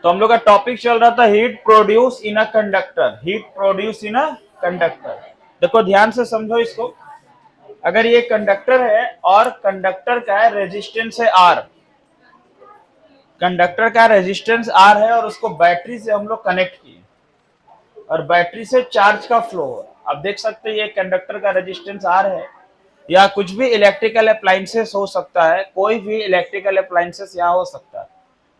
तो हम लोग का टॉपिक चल रहा था heat produce in a conductor, heat produce in a conductor. देखो ध्यान से समझो इसको। अगर ये कंडक्टर है और कंडक्टर का है रेजिस्टेंस है आर, कंडक्टर का रेजिस्टेंस आर है और उसको बैटरी से हम लोग कनेक्ट किए और बैटरी से चार्ज का फ्लो हो। अब देख सकते हैं ये कंडक्टर का रेजिस्टेंस आर है, या कुछ भी इलेक्ट्रिकल अप्लायंसेस हो सकता है, कोई भी इलेक्ट्रिकल अप्लायंसेस यहाँ हो सकता है,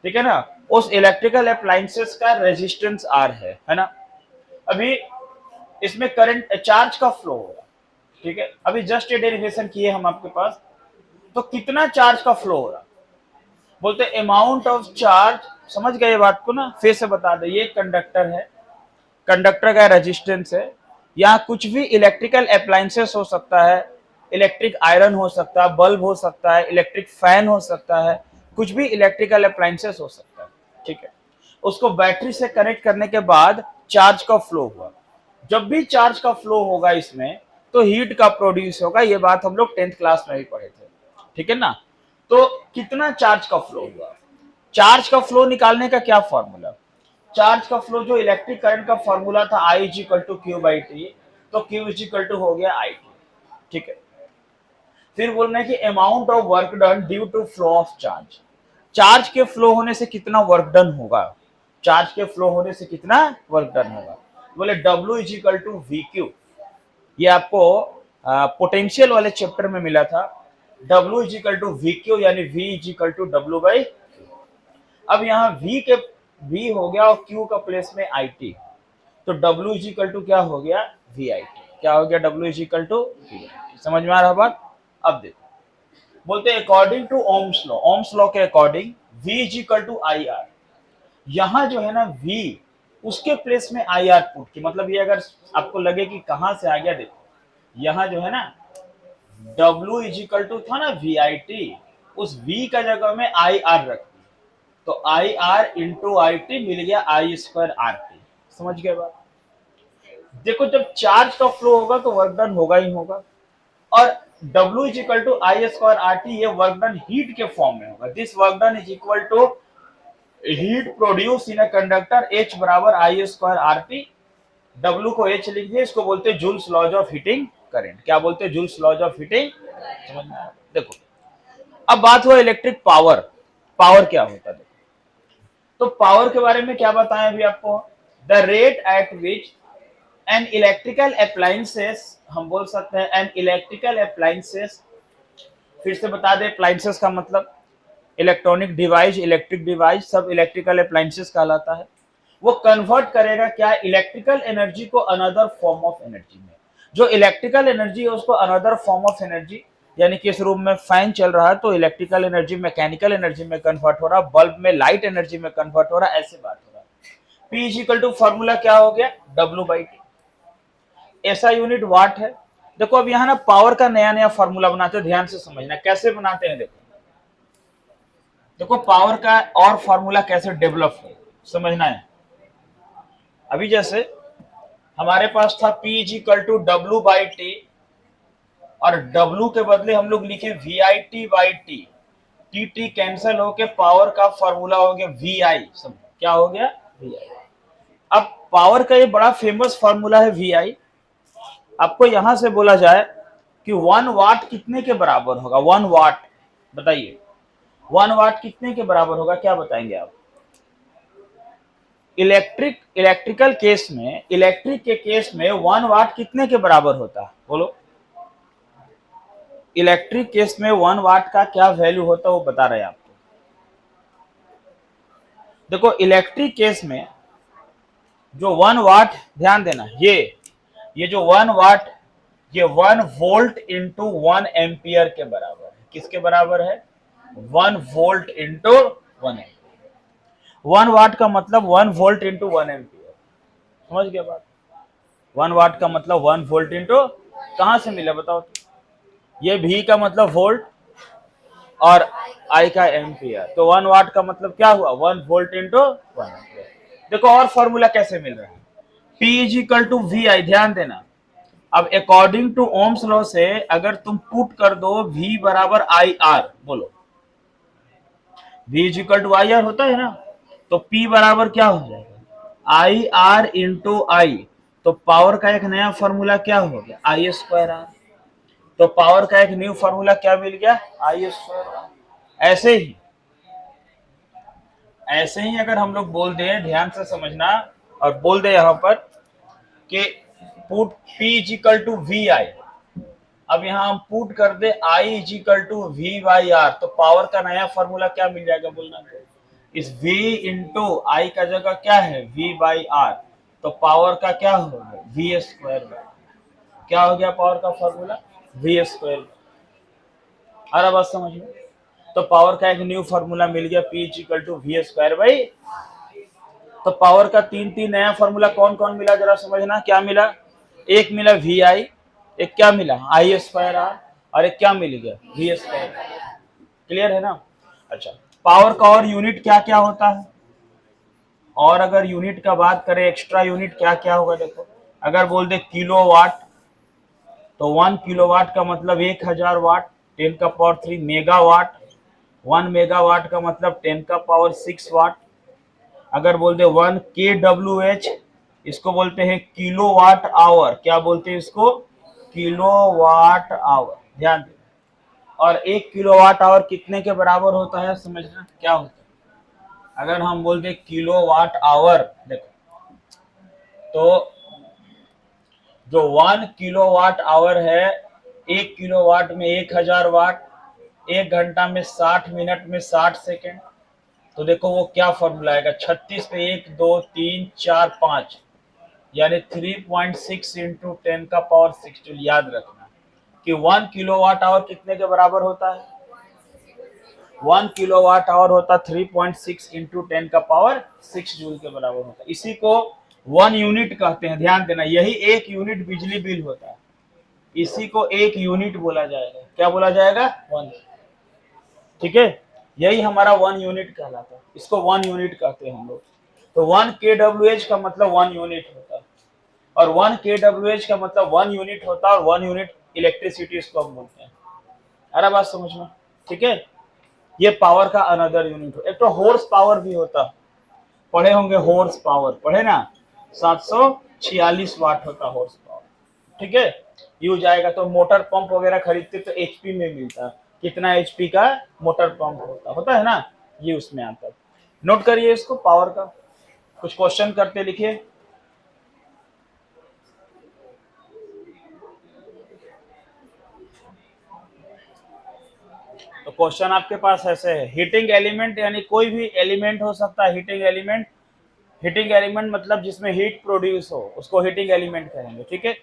ठीक है ना। उस इलेक्ट्रिकल अप्लायंसेस का रेजिस्टेंस आर है ना। अभी इसमें करंट चार्ज का फ्लो हो रहा, ठीक है। अभी जस्ट ये डेरिवेशन किए हम आपके पास, तो कितना चार्ज का फ्लो हो रहा, बोलते अमाउंट ऑफ चार्ज। समझ गए बात को ना, फिर से बता दे। ये कंडक्टर है, कंडक्टर का रेजिस्टेंस है, या कुछ भी इलेक्ट्रिकल अप्लायंसेस हो सकता है, इलेक्ट्रिक आयरन हो सकता है, बल्ब हो सकता है, इलेक्ट्रिक फैन हो सकता है, कुछ भी इलेक्ट्रिकल अप्लायंसेस हो सकता है, ठीक है। उसको बैटरी से कनेक्ट करने के बाद चार्ज का फ्लो हुआ। जब भी चार्ज का फ्लो होगा इसमें तो हीट का प्रोड्यूस होगा। ये बात हम लोग 10th क्लास में भी पढ़े थे, ठीक है ना। तो कितना चार्ज का फ्लो हुआ, चार्ज का फ्लो निकालने का क्या फॉर्मूला, चार्ज का फ्लो जो इलेक्ट्रिक करंट का फॉर्मूला था I is equal to Q by T, तो Q इज इक्वल टू हो गया IT, ठीक है। फिर बोलना है कि amount of work done due to flow of charge, charge के फ्लो होने से कितना वर्क डन होगा, चार्ज के फ्लो होने से कितना वर्क डन होगा। बोले W is equal to V Q, ये आपको पोटेंशियल वाले चैप्टर में मिला था। W is equal to V Q यानी V is equal to W by. अब यहाँ V हो गया और Q का प्लेस में IT, तो W इज इक्वल टू क्या हो गया VIT, क्या हो गया W is equal to VIT। समझ में आ रहा बात। अब देखो, बोलते हैं according to Ohm's law, Ohm's law के according V is equal to IR। यहाँ जो है ना V, उसके प्लेस में IR पुट की, मतलब ये अगर आपको लगे कि कहां से आ गया, देखो यहाँ जो है ना W इज इक्वल टू था ना VIT, उस V का जगह में IR रख दी, तो IR इंटू IT मिल गया I स्क्वायर RT। समझ गए बात। देखो जब चार्ज का फ्लो होगा तो वर्क डन होगा ही होगा, और W is equal to I square RT, ये वर्क डन हीट के फॉर्म में होगा। This work done is equal to heat produce in a conductor H बराबर I स्क्वायर RT। W को H लिख दिए, इसको बोलते हैं Joule's laws of heating current. क्या बोलते हैं, जूल्स लॉज ऑफ हीटिंग। समझ में आया। देखो अब बात हुआ इलेक्ट्रिक पावर, पावर क्या होता है। तो पावर के बारे में क्या बताएं अभी आपको, the rate at which an electrical appliances, हम बोल सकते हैं एन इलेक्ट्रिकल अप्लायंसेस। फिर से बता दें, अप्लायंसेस का मतलब इलेक्ट्रॉनिक डिवाइस, इलेक्ट्रिक डिवाइस सब इलेक्ट्रिकल अप्लायंसेस कहलाता है। वो कन्वर्ट करेगा क्या, इलेक्ट्रिकल एनर्जी को अनदर फॉर्म ऑफ एनर्जी में। जो इलेक्ट्रिकल एनर्जी है उसको अनदर फॉर्म ऑफ एनर्जी, यानी कि इस रूम में फैन चल रहा है तो इलेक्ट्रिकल एनर्जी मैकेनिकल एनर्जी में कन्वर्ट हो रहा, बल्ब में लाइट एनर्जी में कन्वर्ट हो रहा, ऐसे बात हो रहा। P is equal to formula क्या हो गया W बाई टी, ऐसा यूनिट वाट है। देखो अब यहाँ ना पावर का नया नया फॉर्मूला बनाते हैं, ध्यान से समझना कैसे बनाते हैं। देखो देखो पावर का और फॉर्मूला कैसे डेवलप हो, समझना है। अभी जैसे हमारे पास था P is equal to W by T, और W के बदले हम लोग लिखे VIT by T, T cancel होके पावर का फॉर्मूला हो गया VI। सब क्या हो गया VI। अब पावर का ये बड़ा फेमस फॉर्मूला है VI। आपको यहां से बोला जाए कि 1 वाट कितने के बराबर होगा, 1 वाट बताइए, 1 वाट कितने के बराबर होगा, क्या बताएंगे आप। इलेक्ट्रिकल केस में, इलेक्ट्रिक के केस में 1 वाट कितने के बराबर होता है, बोलो। इलेक्ट्रिक केस में 1 वाट का क्या वैल्यू होता है वो बता रहे हैं आपको। देखो इलेक्ट्रिक केस में जो 1 वाट, ध्यान देना, ये जो 1 वाट, ये 1 वोल्ट इंटू 1 एम्पियर के बराबर है। किसके बराबर है, 1 वोल्ट इंटू 1 एम्पियर। 1 वाट का मतलब 1 वोल्ट इंटू 1 एम्पियर। समझ गए बात। 1 वाट का मतलब 1 वोल्ट इंटू, कहां से मिला बताओ तो? ये V का मतलब वोल्ट और I का एम्पियर, तो 1 वाट का मतलब क्या हुआ, 1 वोल्ट इंटू 1 एम्पियर। देखो और फॉर्मूला कैसे मिल रहा है, P is equal to VI, ध्यान देना। अब अकॉर्डिंग टू ओम्स लॉ से अगर तुम पुट कर दो V बराबर IR, बोलो V is equal to IR होता है ना। तो P बराबर क्या हो जाएगा, आई आर इंटू आई। तो पावर का एक नया फॉर्मूला क्या हो गया, आई स्क्वायर आर। तो पावर का एक न्यू फॉर्मूला क्या मिल गया, आई स्क्वायर आर। ऐसे ही अगर हम लोग बोल दें, ध्यान से समझना, और बोल दे यहां पर कि put P is equal to V I. अब यहां हम पुट कर दे I is equal to V by R, तो पावर का नया फॉर्मूला क्या मिल जाएगा बोलना, इस V इंटू आई का जगह क्या है V बाई आर। तो पावर का क्या होगा वी स्क्वायर। क्या हो गया पावर का फॉर्मूला, वी स्क्वायर। अरे बात समझ में। तो पावर का एक न्यू फॉर्मूला मिल गया P is equal to V square by. तो पावर का तीन तीन नया फॉर्मूला कौन कौन मिला जरा समझना, क्या मिला, एक मिला वी आई, एक क्या मिला आई स्क्वायर आर, और एक क्या मिल गया वी स्क्वायर। क्लियर है ना। अच्छा, पावर का और यूनिट क्या क्या होता है, और अगर यूनिट का बात करें एक्स्ट्रा यूनिट क्या क्या होगा, देखो अगर बोल दे किलो वाट, तो 1 किलोवाट का मतलब 1000 वाट, 10 का पावर 3 मेगावाट। 1 मेगावाट का मतलब 10 का पावर 6 वाट। अगर बोलते 1 kWh, इसको बोलते हैं किलोवाट आवर। क्या बोलते हैं इसको, किलोवाट आवर। ध्यान दे। और 1 किलोवाट आवर कितने के बराबर होता है समझना, क्या होता है। अगर हम बोलते किलोवाट आवर, देखो तो जो 1 किलोवाट आवर है, 1 किलोवाट में 1000 वाट, 1 घंटा में 60 मिनट में 60 सेकेंड। तो देखो वो क्या फॉर्मूला आएगा, 36 पे 1 2 3 4 5, यानी 3.6 इंटू 10 का पावर 6 जूल। याद रखना कि 1 किलोवाट आवर कितने के बराबर होता है, 1 किलोवाट आवर होता 3.6 इंटू 10 का पावर 6 जूल के बराबर होता है। इसी को 1 यूनिट कहते हैं। ध्यान देना, यही 1 यूनिट बिजली बिल होता है। इसी को 1 यूनिट बोला जाएगा। क्या बोला जाएगा, 1। ठीक है, यही हमारा 1 यूनिट कहलाता है। इसको 1 यूनिट कहते हैं हम लोग। तो 1 kWh का मतलब 1 यूनिट होता है, और 1 kWh का मतलब 1 यूनिट होता है, और 1 यूनिट इलेक्ट्रिसिटी इसको हम बोलते हैं। अरे बात समझ में। ठीक है, ये पावर का अनदर यूनिट हो। एक तो हॉर्स पावर भी होता, पढ़े होंगे हॉर्स पावर, पढ़े ना, 746 वाट होता हॉर्स पावर। ठीक है, यूज आएगा तो मोटर पंप वगैरह खरीदते तो एचपी में मिलता, कितना एचपी का मोटर पंप होता है ना, ये उसमें आता है। नोट करिए इसको पावर का। कुछ क्वेश्चन करते लिखिए। तो क्वेश्चन आपके पास ऐसे है, हीटिंग एलिमेंट यानी कोई भी एलिमेंट हो सकता है हीटिंग एलिमेंट। हीटिंग एलिमेंट मतलब जिसमें हीट प्रोड्यूस हो, उसको हीटिंग एलिमेंट कहेंगे। ठीक है,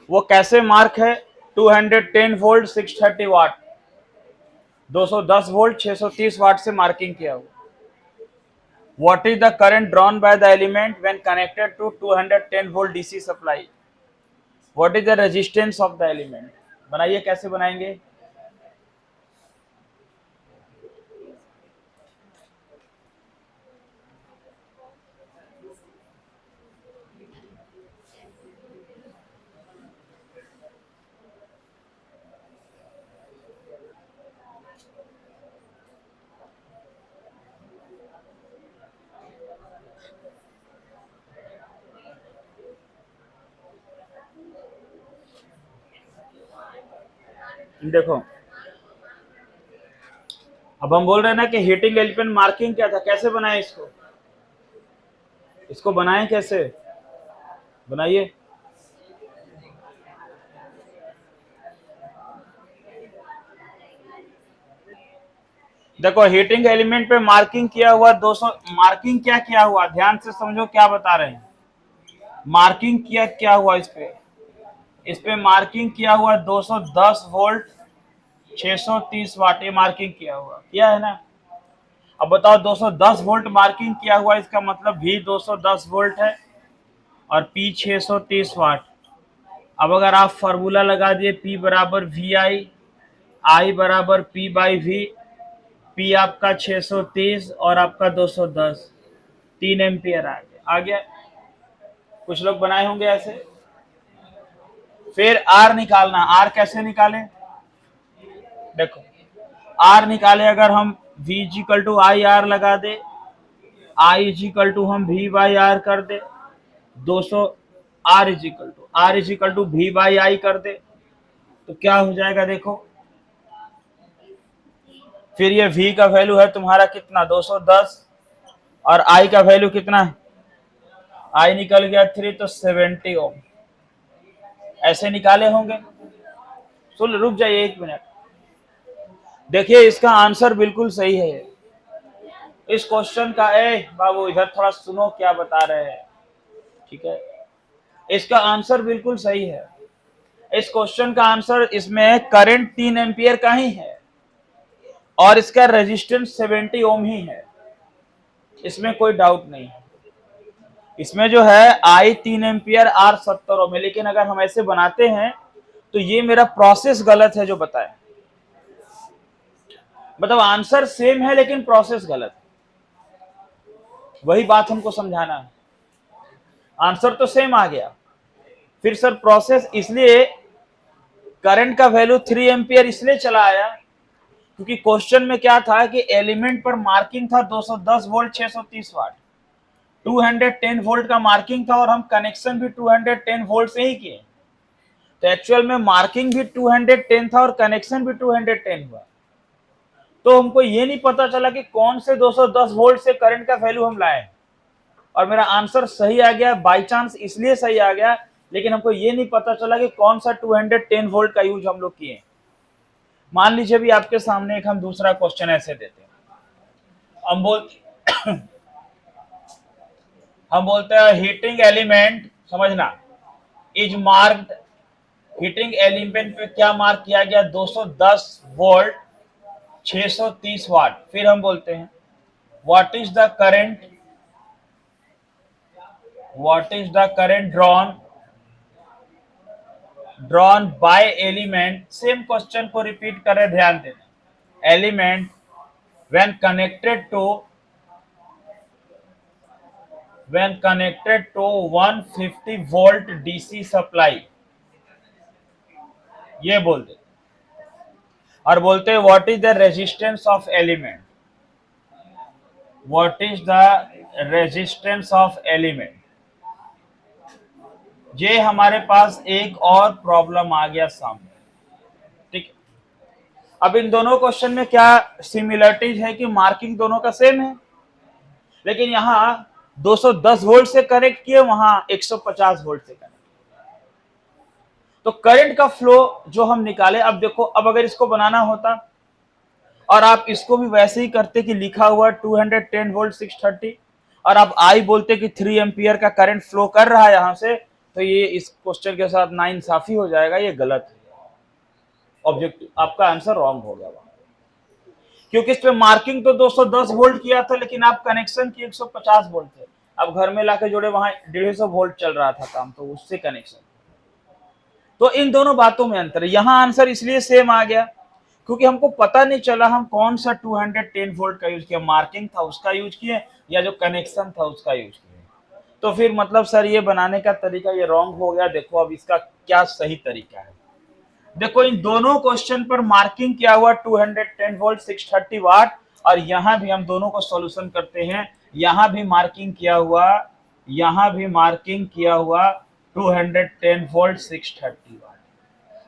वो कैसे मार्क है, 210 वोल्ट 630 वाट, 210 वोल्ट 630 वाट से मार्किंग किया हुआ। What is the current drawn by the element when connected to 210 volt DC supply. What is the resistance of the element. बनाइए, कैसे बनाएंगे। देखो अब हम बोल रहे हैं ना कि हीटिंग एलिमेंट मार्किंग क्या था, कैसे बनाए इसको, इसको बनाएं कैसे, बनाइए। देखो हीटिंग एलिमेंट पे मार्किंग किया हुआ 200, मार्किंग क्या किया हुआ, ध्यान से समझो क्या बता रहे हैं। मार्किंग किया क्या हुआ इस पे मार्किंग किया हुआ 210 वोल्ट 630 वाट, ये मार्किंग किया है ना। अब बताओ 210 वोल्ट मार्किंग किया हुआ, इसका मतलब भी 210 वोल्ट है और P 630 वाट। अब अगर आप फार्मूला लगा दिए P बराबर वी आई बराबर P बाई वी, P आपका 630 और आपका 210, 3 एम्पियर आ गया। कुछ लोग बनाए होंगे ऐसे। फिर R निकालना, R कैसे निकालें, देखो R निकाले अगर हम V equal to I R लगा दे, आई इज इक्वल टू हम वी बाई आर कर दे, 200 R is equal to V by I कर दे, तो क्या हो जाएगा देखो, फिर ये v का वैल्यू है तुम्हारा कितना 210 और i का वैल्यू कितना है, i निकल गया 3 तो 70 ओम, ऐसे निकाले होंगे। सुन रुक जाइए 1 मिनट, देखिए इसका आंसर बिल्कुल सही है इस क्वेश्चन का। बाबू इधर थोड़ा सुनो क्या बता रहे हैं, ठीक है, इसका आंसर बिल्कुल सही है। इस क्वेश्चन का आंसर, इसमें करंट 3 एम्पियर का ही है और इसका रेजिस्टेंस 70 ओम ही है, इसमें कोई डाउट नहीं है। इसमें जो है आई 3 एम्पियर आर 70 ओम है, लेकिन अगर हम ऐसे बनाते हैं तो ये मेरा प्रोसेस गलत है जो बताए, मतलब आंसर सेम है लेकिन प्रोसेस गलत है, वही बात हमको समझाना है। आंसर तो सेम आ गया, फिर सर प्रोसेस, इसलिए करंट का वैल्यू 3 एम्पियर इसलिए चला आया क्योंकि क्वेश्चन में क्या था कि एलिमेंट पर मार्किंग था 210 वोल्ट 630 वाट, 210 वोल्ट का मार्किंग था और हम कनेक्शन भी 210 वोल्ट से ही किए, तो एक्चुअल में मार्किंग भी 210 था और कनेक्शन भी 210 हुआ, तो हमको ये नहीं पता चला कि कौन से 210 वोल्ट से करंट का वैल्यू हम लाए, और मेरा आंसर सही आ गया बाय चांस, इसलिए सही आ गया, लेकिन हमको ये नहीं पता चला कि कौन सा 210 वोल्ट का यूज हम लोग किए। मान लीजिए भी आपके सामने एक हम दूसरा क्वेश्चन ऐसे देते हैं, हम बोलते हैं हीटिंग एलिमेंट, समझना, इज मार्क्ड, हीटिंग एलिमेंट पे क्या मार्क किया गया 210 वोल्ट 630 वाट, फिर हम बोलते हैं what is the current drawn bye element, same question को रिपीट करें, ध्यान देना, element when connected to 150 volt DC supply, ये बोलते, और बोलते हैं what is the resistance of element, ये हमारे पास एक और प्रॉब्लम आ गया सामने, ठीक है। अब इन दोनों क्वेश्चन में क्या सिमिलरिटीज है कि मार्किंग दोनों का सेम है, लेकिन यहाँ 210 वोल्ट से कनेक्ट किए, वहां 150 वोल्ट से कनेक्ट, तो करंट का फ्लो जो हम निकाले, अब देखो, अब अगर इसको बनाना होता और आप इसको भी वैसे ही करते कि लिखा हुआ 210 वोल्ट 630 और आप आई बोलते कि 3 एम्पियर का करंट फ्लो कर रहा है यहां से, तो ये इस क्वेश्चन के साथ नाइंसाफी हो जाएगा, ये गलत है, ऑब्जेक्टिव आपका आंसर रॉन्ग हो गया वहां, क्योंकि इस पे मार्किंग तो 210 वोल्ट किया था लेकिन आप कनेक्शन की 150 वोल्ट थे, अब घर में लाके जोड़े वहां 150 वोल्ट चल रहा था काम, तो उससे कनेक्शन, तो इन दोनों बातों में अंतर है। यहां आंसर इसलिए सेम आ गया क्योंकि हमको पता नहीं चला हम कौन सा 210 वोल्ट का यूज किया, मार्किंग था उसका यूज किए या जो कनेक्शन था उसका यूज किए, तो फिर मतलब सर ये बनाने का तरीका ये रॉन्ग हो गया। देखो अब इसका क्या सही तरीका है, देखो इन दोनों क्वेश्चन पर मार्किंग किया हुआ 210 वोल्ट 630 वाट, और यहां भी हम दोनों को सॉल्यूशन करते हैं, यहां भी मार्किंग किया हुआ 210 वोल्ट 630 वाट।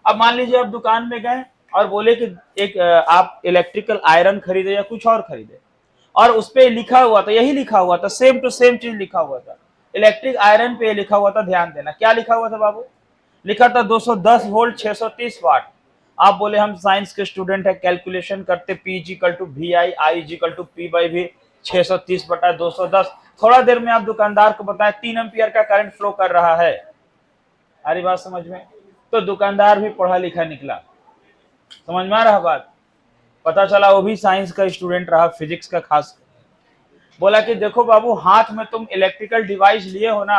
अब मान लीजिए आप दुकान में गए और बोले कि एक आप इलेक्ट्रिकल आयरन खरीदे या कुछ और खरीदे, और उस पे लिखा हुआ था, यही लिखा हुआ था, सेम टू सेम चीज लिखा हुआ था, इलेक्ट्रिक आयरन पे लिखा हुआ था, ध्यान देना क्या लिखा हुआ था बाबू, लिखा था 210 वोल्ट 630 वाट। आप बोले हम साइंस के स्टूडेंट है, कैलकुलेशन करते P equal to V I, I equal to P by V, 630 बटा 210, थोड़ा देर में आप दुकानदार को बताएं 3 एम्पियर का करंट फ्लो कर रहा है, हमारी बात समझ में, तो दुकानदार भी पढ़ा लिखा निकला, समझ में आ रहा बात, पता चला वो भी साइंस का स्टूडेंट रहा, फिजिक्स का खास, बोला कि देखो बाबू हाथ में तुम इलेक्ट्रिकल डिवाइस लिए हो ना,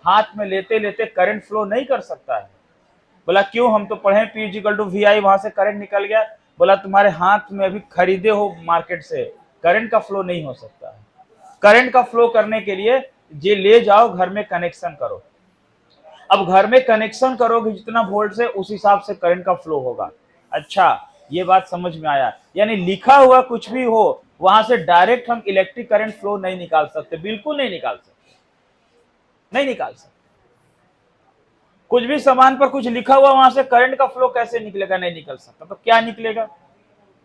हाथ में लेते लेते करंट फ्लो नहीं कर सकता है, बोला क्यों, हम तो पढ़े P इक्वल टू वी आई, वहां से करंट निकल गया, बोला तुम्हारे हाथ में अभी खरीदे हो मार्केट से, करंट का फ्लो नहीं हो सकता है, करंट का फ्लो करने के लिए ये ले जाओ घर में कनेक्शन करो, अब घर में कनेक्शन करोगे जितना वोल्ट से उस हिसाब से करंट का फ्लो होगा। अच्छा ये बात समझ में आया, यानी लिखा हुआ कुछ भी हो वहां से डायरेक्ट हम इलेक्ट्रिक करंट फ्लो नहीं निकाल सकते, बिल्कुल नहीं निकाल सकते, नहीं निकाल सकते। कुछ भी सामान पर कुछ लिखा हुआ, वहां से करंट का फ्लो कैसे निकलेगा? नहीं निकल सकता। तो क्या निकलेगा?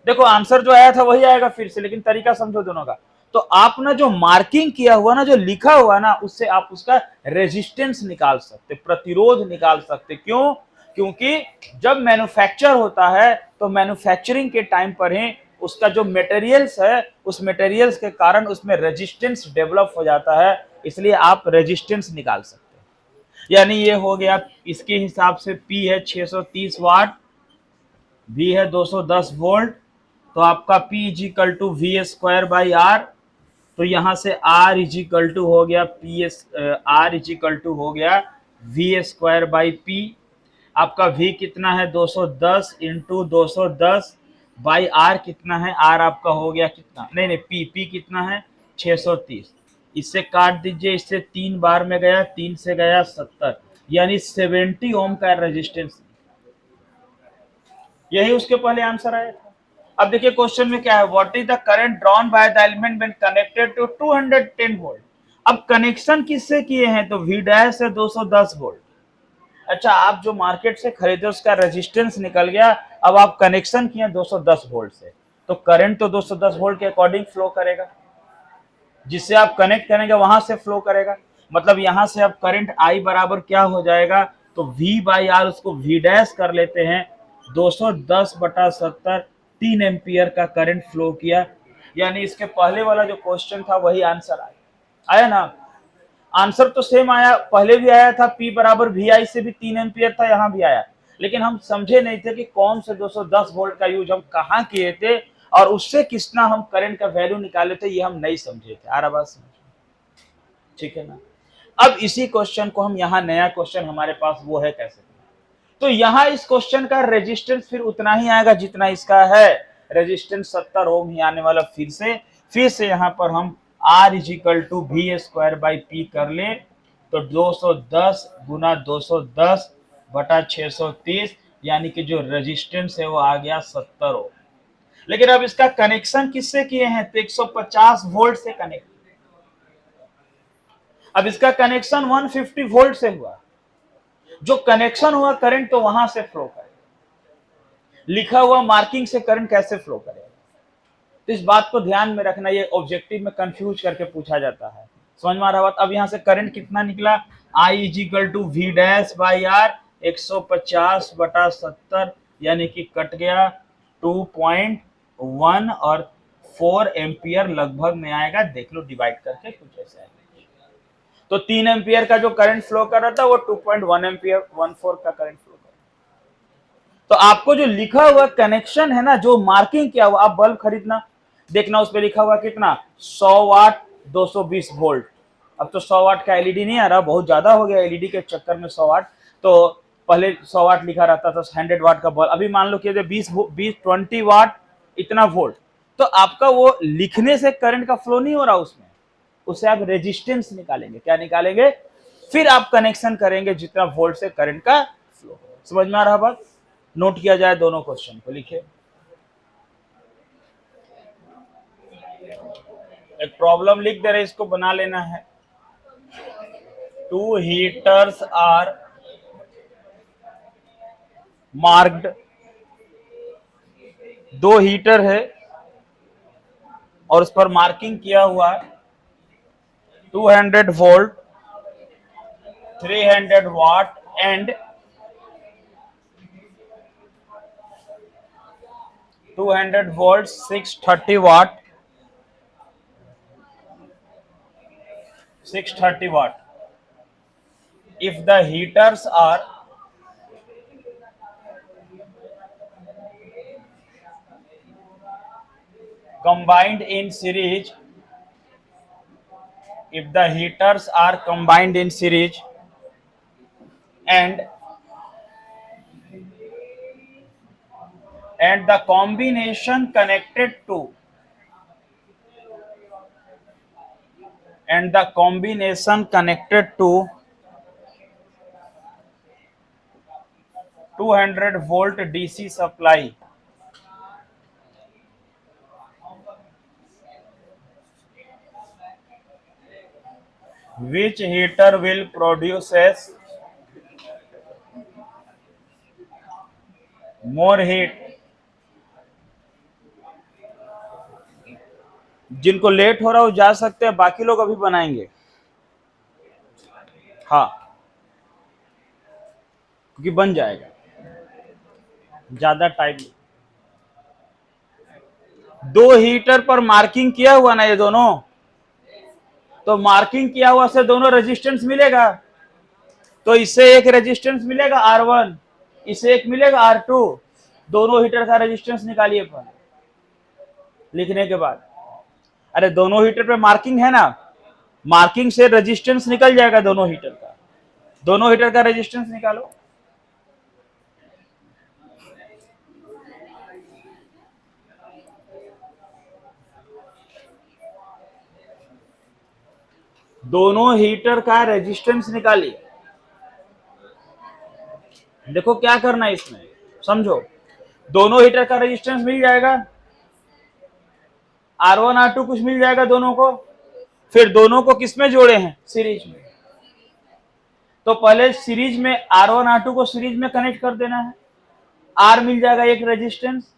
देखो आंसर जो आया था वही आएगा फिर से, लेकिन तरीका समझो दोनों का। तो आप ना जो मार्किंग किया हुआ ना, जो लिखा हुआ ना, उससे आप उसका रेजिस्टेंस निकाल सकते, प्रतिरोध निकाल सकते। क्यों? क्योंकि जब मैन्युफैक्चर होता है तो मैन्युफैक्चरिंग के टाइम पर ही उसका जो मटेरियल्स है, उस मटेरियल्स के कारण उसमें रेजिस्टेंस डेवलप हो जाता है, इसलिए आप रेजिस्टेंस निकाल सकते हैं। यानी ये हो गया, इसके हिसाब से P है 630 वाट, V है 210 वोल्ट, तो आपका P is equal to V square by R. तो यहां से R इजिकल टू हो गया R इजिकल टू हो गया वी स्क्वायर बाई पी। आपका V कितना है? 210 इंटू 210 बाई R कितना है? R आपका हो गया कितना, नहीं नहीं, P कितना है? 630। इससे काट दीजिए, इससे 3 बार में गया, 3 से गया 70, यानी 70 ओम का रेजिस्टेंस। यही उसके पहले आंसर आया था। अब देखिए क्वेश्चन में क्या है, what is the current drawn by the element when connected to 210 volt. अब कनेक्शन किससे किए हैं? तो V डैश है 210 वोल्ट। अच्छा, आप जो मार्केट से खरीदे उसका रेजिस्टेंस निकल गया, अब आप कनेक्शन किए 210 वोल्ट से, तो करंट तो 210 वोल्ट के अकॉर्डिंग फ्लो करेगा, जिससे आप कनेक्ट करेंगे वहां से फ्लो करेगा। मतलब यहां से अब करंट I बराबर क्या हो जाएगा? तो V बाई आर, उसको V डैश कर लेते हैं, 210/70, 3 एम्पियर का करंट फ्लो किया। यानी इसके पहले वाला जो क्वेश्चन था वही आंसर आया, आया ना? आंसर तो सेम आया, पहले भी आया था, P बराबर VI से भी 3 एम्पियर था, यहाँ भी आया। लेकिन हम समझे नहीं थे कि कौन से 210 वोल्ट का यूज हम कहाँ किए थे, और उससे कितना हम करंट का वैल्यू निकाले थे, ये हम नहीं समझे थे। आ रहा बात समझ? ठीक है ना? अब इसी क्वेश्चन को हम, यहाँ नया क्वेश्चन हमारे पास वो है कैसे, तो यहाँ इस क्वेश्चन का रेजिस्टेंस फिर उतना ही आएगा जितना इसका है, रेजिस्टेंस 70 ओम ही आने वाला। फिर से यहाँ पर हम R is equal to V square by P कर ले, तो 210 गुना 210 बटा 630, यानी कि जो रेजिस्टेंस है वो आ गया 70 ओम। लेकिन अब इसका कनेक्शन किससे किए हैं? तो 150 वोल्ट से कनेक्ट। अब इसका कनेक्शन 150 वोल्ट से हुआ, जो कनेक्शन हुआ करंट तो वहां से फ्लो करेगा, लिखा हुआ मार्किंग से करंट कैसे फ्लो करेगा? तो इस बात को ध्यान में रखना, ये ऑब्जेक्टिव में कंफ्यूज करके पूछा जाता है। समझ में आ रहा बात? अब यहां से करंट कितना निकला? I is equal to V dash by R, 150/70, यानी कि कट गया 2.1 और 4 एम्पियर लगभग में आएगा। देख लो डिवाइड करके कुछ ऐसा है। तो 3 एम्पियर का जो करंट फ्लो कर रहा था वो 2.1 एम्पियर 14 का करंट फ्लो कर। तो आपको जो लिखा हुआ कनेक्शन है ना, जो मार्किंग किया हुआ, आप बल्ब खरीदना, देखना उस पर लिखा हुआ कितना, 100 वाट 220 वोल्ट। अब तो 100 वाट का एलईडी नहीं आ रहा, बहुत ज्यादा हो गया एलईडी के चक्कर में 100 वाट। तो पहले 100 वाट लिखा रहता था, 100 वाट का बल्ब। अभी मान लो कि 20 वाट इतना वोल्ट, तो आपका वो लिखने से करंट का फ्लो नहीं हो रहा उसमें, उससे आप रेजिस्टेंस निकालेंगे। क्या निकालेंगे? फिर आप कनेक्शन करेंगे जितना वोल्ट से करंट का फ्लो हो। समझ में आ रहा बात? नोट किया जाए दोनों क्वेश्चन को, लिखे। एक प्रॉब्लम लिख दे रहे, इसको बना लेना है। 2 हीटर्स आर मार्क्ड, 2 हीटर है और उस पर मार्किंग किया हुआ 200 volt, 300 watt and 200 volt, 630 watt, 630 watt. If the heaters are combined in series, if the heaters are combined in series and the combination connected to and the combination connected to 200 volt DC supply Which heater will produces more heat? जिनको late हो रहा है वो जा सकते हैं, बाकी लोग अभी बनाएंगे। हाँ, क्योंकि बन जाएगा, ज्यादा टाइम। दो हीटर पर मार्किंग किया हुआ ना ये दोनों, तो मार्किंग किया हुआ से दोनों रेजिस्टेंस मिलेगा। तो इससे एक रेजिस्टेंस मिलेगा R1, इसे एक मिलेगा R2। दोनों हीटर का रेजिस्टेंस निकालिए पर लिखने के बाद। अरे दोनों हीटर पे मार्किंग है ना, मार्किंग से रेजिस्टेंस निकल जाएगा दोनों हीटर का। दोनों हीटर का रेजिस्टेंस निकालो। दोनों हीटर का रेजिस्टेंस निकालिए। देखो क्या करना है इसमें, समझो। दोनों हीटर का रेजिस्टेंस मिल जाएगा, R1 R2 कुछ मिल जाएगा दोनों को। फिर दोनों को किसमें जोड़े हैं, सीरीज में। तो पहले सीरीज में R1 R2 को सीरीज में कनेक्ट कर देना है। R मिल जाएगा एक रेजिस्टेंस,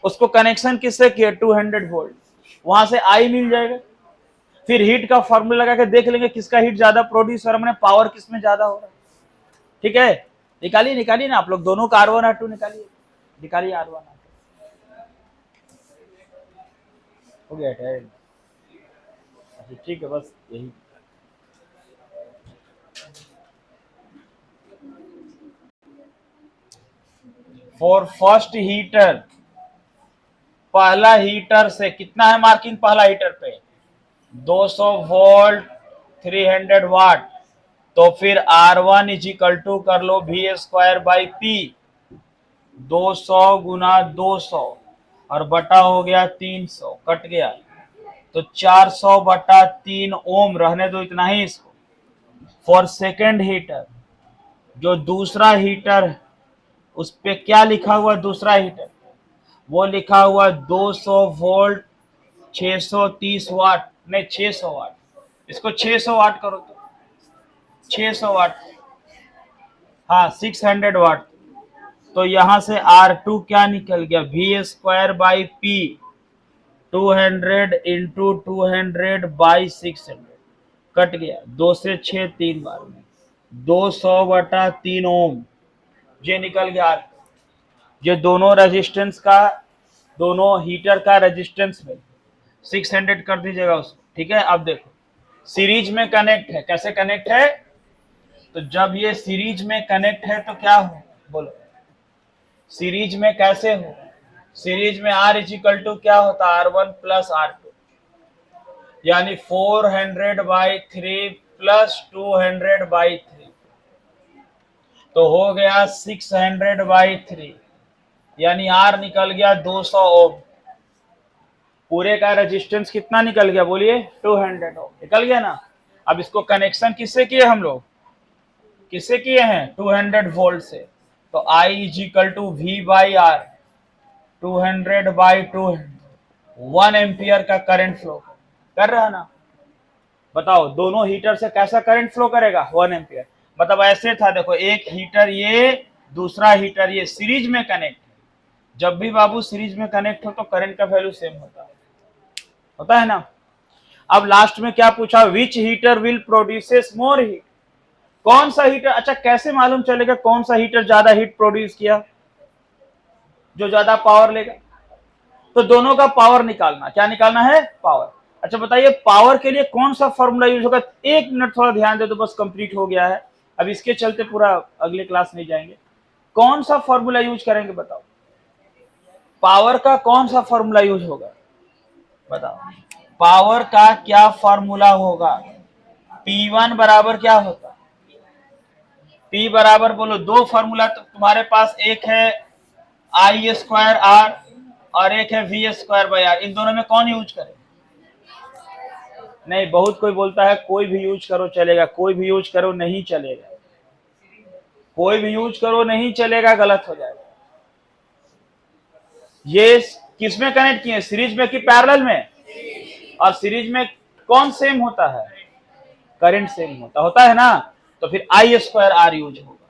उसको कनेक्शन किससे किया, 200 वोल्ट, वहां से I मिल जाएगा। फिर हीट का फॉर्मूला लगा के देख लेंगे किसका हीट ज्यादा प्रोड्यूस हो रहा है, पावर किसमें ज्यादा हो रहा है। ठीक है, निकालिए निकालिए ना आप लोग, दोनों का R1 R2 निकालिए, निकालिए R1 R2। हो गया है, अच्छा ठीक है, बस यही। फॉर फर्स्ट हीटर, पहला हीटर से कितना है मार्किंग, पहला हीटर पे 200 वोल्ट 300 वाट। तो फिर R1 इज इक्वल टू कर लो V²/P, 200 गुना 200 और बटा हो गया 300, कट गया तो 400/3 ओम, रहने दो इतना ही इसको। फॉर सेकेंड हीटर, जो दूसरा हीटर उस पे क्या लिखा हुआ, दूसरा हीटर वो लिखा हुआ 200 वोल्ट 630 वाट, नहीं 600 वाट, इसको 600 वाट करो तो 600 वाट, हाँ 600 वाट। तो यहां से R2 क्या निकल गया, V²/P, 200 इंटू 200/600, कट गया 2 से 6 3 बार में 200/3 ओम, ये निकल गया। ये दोनों रेजिस्टेंस का, दोनों हीटर का रेजिस्टेंस में 600 कर दीजिएगा उसको। ठीक है, अब देखो सीरीज में कनेक्ट है, कैसे कनेक्ट है, तो जब ये सीरीज में कनेक्ट है तो क्या हो, बोलो सीरीज में कैसे हो, सीरीज में R इज इक्वल टू क्या होता है, R1 प्लस R2, यानी 400/3 प्लस 200/3, तो हो गया 600/3, यानी R निकल गया 200 ओम। पूरे का रेजिस्टेंस कितना निकल गया, बोलिए 200 ओम निकल गया ना। अब इसको कनेक्शन किससे किए हम लोग, किससे किए हैं, 200 वोल्ट से। तो I is equal to V/R, 200/200, 1 ampere का करंट फ्लो कर रहा है ना। बताओ दोनों हीटर से कैसा करंट फ्लो करेगा, 1 एम्पियर। मतलब ऐसे था, देखो एक हीटर ये, दूसरा हीटर ये सीरीज में कनेक्ट है। जब भी बाबू सीरीज में कनेक्ट हो तो करंट का वैल्यू सेम होता है ना। अब लास्ट में क्या पूछा, which heater will produces more heat, कौन सा हीटर, अच्छा कैसे मालूम चलेगा कौन सा हीटर ज्यादा हीट प्रोड्यूस किया, जो ज्यादा पावर लेगा। तो दोनों का पावर निकालना, क्या निकालना है, पावर। अच्छा बताइए पावर के लिए कौन सा फॉर्मूला यूज होगा, 1 मिनट थोड़ा ध्यान दे तो बस कंप्लीट हो गया है। अब इसके चलते पूरा अगले क्लास नहीं जाएंगे। कौन सा फॉर्मूला यूज करेंगे बताओ, पावर का कौन सा फॉर्मूला यूज होगा, बताओ पावर का क्या फॉर्मूला होगा। P1 बराबर क्या होता, P बराबर बोलो, दो फॉर्मूला तो तुम्हारे पास, एक है I²R और एक है V²/R, इन दोनों में कौन यूज करे, नहीं बहुत कोई बोलता है कोई भी यूज करो चलेगा, कोई भी यूज करो नहीं चलेगा, कोई भी यूज करो नहीं चलेगा, गलत हो जाएगा। ये किसमें कनेक्ट किए, सीरीज में कि पैरेलल में, और सीरीज में कौन सेम होता है, करंट सेम होता है ना, तो फिर आई स्क्वायर आर यूज होगा,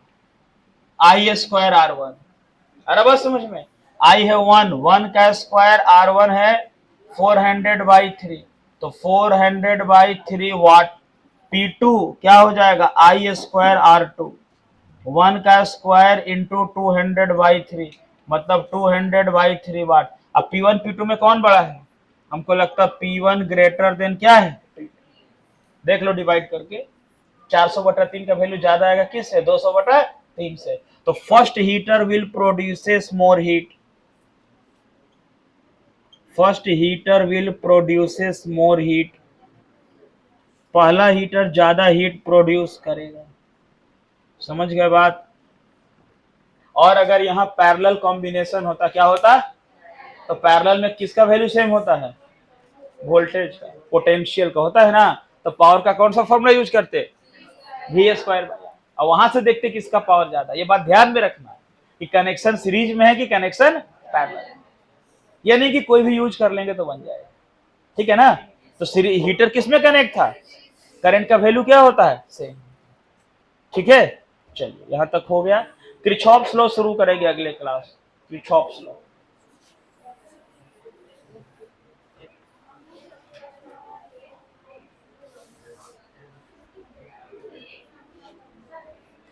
आई स्क्वायर आर वन। अरे बस समझ में, आई है वन, वन का स्क्वायर आर वन है 400/3, तो 400/3 वाट। P2 क्या हो जाएगा, आई स्क्वायर आर टू, वन का स्क्वायर इंटू 200/3 मतलब 200/3 वाट। अब P1 P2 में कौन बड़ा है, हमको लगता है P1 ग्रेटर देन क्या है, देख लो डिवाइड करके, 400/3 का वैल्यू ज्यादा आएगा किस है, 200/3 से। तो first heater will produces more heat, first heater will produces more heat, पहला हीटर ज्यादा हीट प्रोड्यूस करेगा। समझ गए बात। और अगर यहाँ पैरेलल कॉम्बिनेशन होता, क्या होता, तो पैरेलल में किसका वैल्यू सेम होता है, वोल्टेज का, पोटेंशियल का होता है ना, तो पावर का कौन सा फॉर्मूला यूज करते, V स्क्वायर। और वहां से देखते किसका पावर ज्यादा। ये बात ध्यान में रखना कि कनेक्शन सीरीज में है कि कनेक्शन पैरेलल, ये नहीं कि कोई भी यूज कर लेंगे तो बन जाएगा, ठीक है ना। तो हीटर किस में कनेक्ट था, करंट का वैल्यू क्या होता है, सेम, ठीक है। चलिए यहां तक हो गया। किरचॉफ्स लॉ शुरू करेंगे अगले क्लास, किरचॉफ्स लॉ।